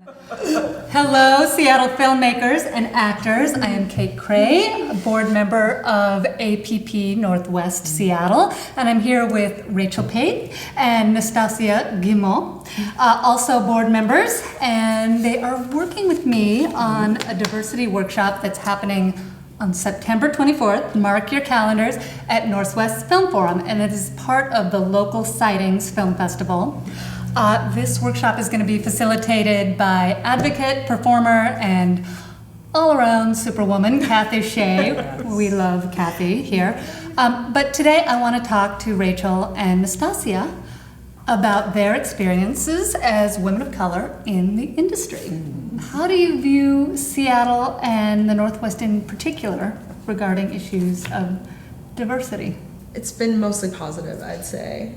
Hello, Seattle filmmakers and actors. I am Kate Kraay, a board member of APP Northwest Seattle, and I'm here with Rachel Pate and Nastacia Guimont, also board members, and they are working with me on a diversity workshop that's happening on September 24th, mark your calendars, at Northwest Film Forum, and it is part of the Local Sightings Film Festival. This workshop is going to be facilitated by advocate, performer, and all-around superwoman, Kathy Shea. Yes. We love Kathy here. But today I want to talk to Rachel and Nastacia about their experiences as women of color in the industry. How do you view Seattle and the Northwest in particular regarding issues of diversity? It's been mostly positive, I'd say.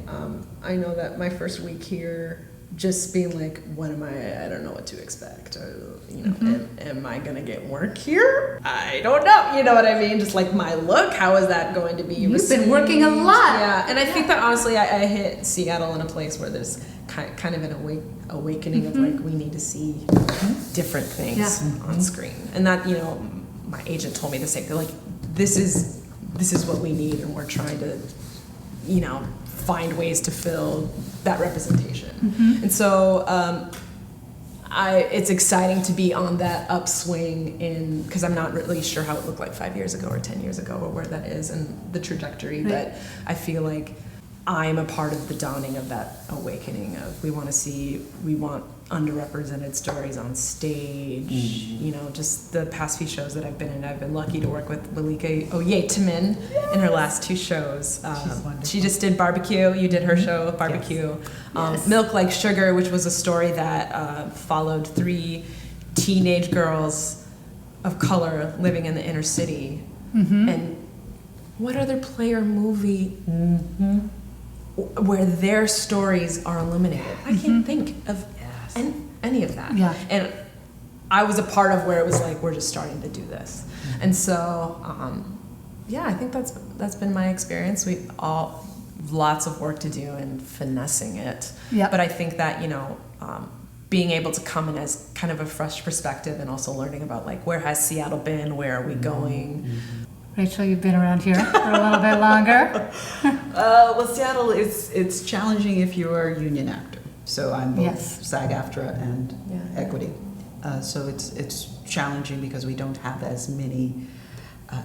I know that my first week here, just being like, what am I don't know what to expect. Am I gonna get work here? I don't know, you know what I mean? Just like my look, how is that going to be received? You've been working a lot. Yeah, and I think that honestly, I hit Seattle in a place where there's kind of an awakening of like, we need to see different things on screen. And that, my agent told me the same thing, like, this is what we need, and we're trying to, find ways to fill that representation. And so it's exciting to be on that upswing because I'm not really sure how it looked like 5 years ago or 10 years ago or where that is and the trajectory, but I feel like I'm a part of the dawning of that awakening of we want underrepresented stories on stage. Just the past few shows that I've been in, I've been lucky to work with Malika Oyetamin in her last two shows. She just did Barbecue. You did her show, Barbecue. Yes. Milk Like Sugar, which was a story that followed 3 teenage girls of color living in the inner city. And what other play or movie where their stories are eliminated? I can't think of any of that. Yeah. And I was a part of where it was like, we're just starting to do this. And so, I think that's been my experience. We all lots of work to do in finessing it. Yeah. But I think that, being able to come in as kind of a fresh perspective and also learning about like, where has Seattle been? Where are we going? Rachel, you've been around here for a little bit longer. Well, Seattle, it's challenging if you're a union actor. So I'm both SAG-AFTRA and equity. So it's challenging because we don't have as many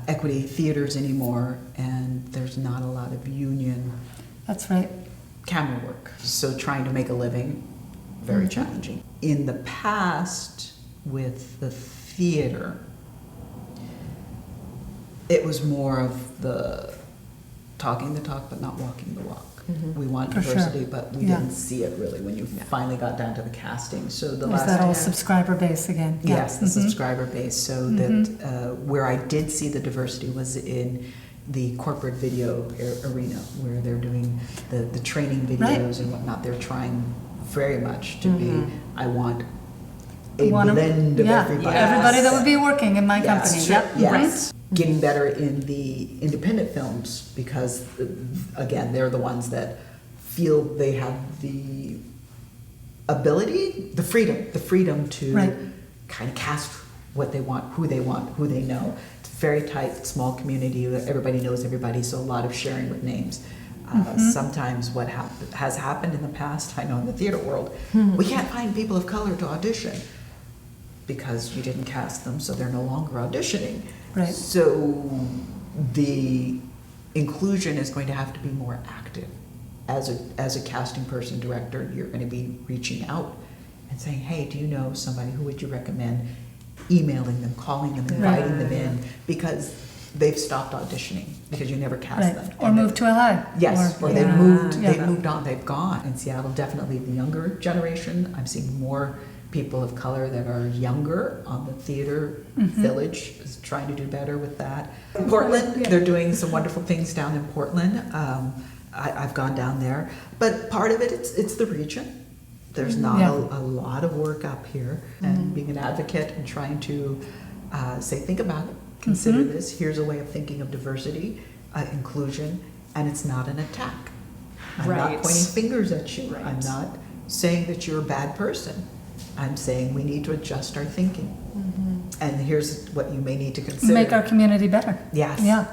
equity theaters anymore, and there's not a lot of union. That's right. Camera work. So trying to make a living, very challenging. In the past, with the theater, it was more of the talking the talk but not walking the walk. We want diversity, but we didn't see it really when you finally got down to the casting. So There's that old subscriber base again. Yes, the subscriber base. So that where I did see the diversity was in the corporate video arena, where they're doing the training videos and whatnot. They're trying very much to be, I want a blend of everybody. Everybody that would be working in my company. Yes. Getting better in the independent films because, again, they're the ones that feel they have the ability, the freedom to kind of cast what they want, who they know. It's a very tight, small community. Everybody knows everybody, so a lot of sharing with names. Sometimes what has happened in the past, I know in the theater world, we can't find people of color to audition because you didn't cast them, so they're no longer auditioning. Right. So the inclusion is going to have to be more active. As a casting person, director, you're going to be reaching out and saying, hey, do you know somebody? Who would you recommend? Emailing them, calling them, inviting them in, because they've stopped auditioning because you never cast them. Or moved to LA. Yes, or they've moved on, they've gone. In Seattle, definitely the younger generation. I'm seeing more people of color that are younger on the theater village is trying to do better with that. Portland, they're doing some wonderful things down in Portland. I've gone down there, but part of it's the region. There's not a lot of work up here, and being an advocate and trying to say, think about it, consider this. Here's a way of thinking of diversity, inclusion, and it's not an attack. I'm not pointing fingers at you. I'm not saying that you're a bad person. I'm saying we need to adjust our thinking. And here's what you may need to consider. Make our community better. Yes. Yeah.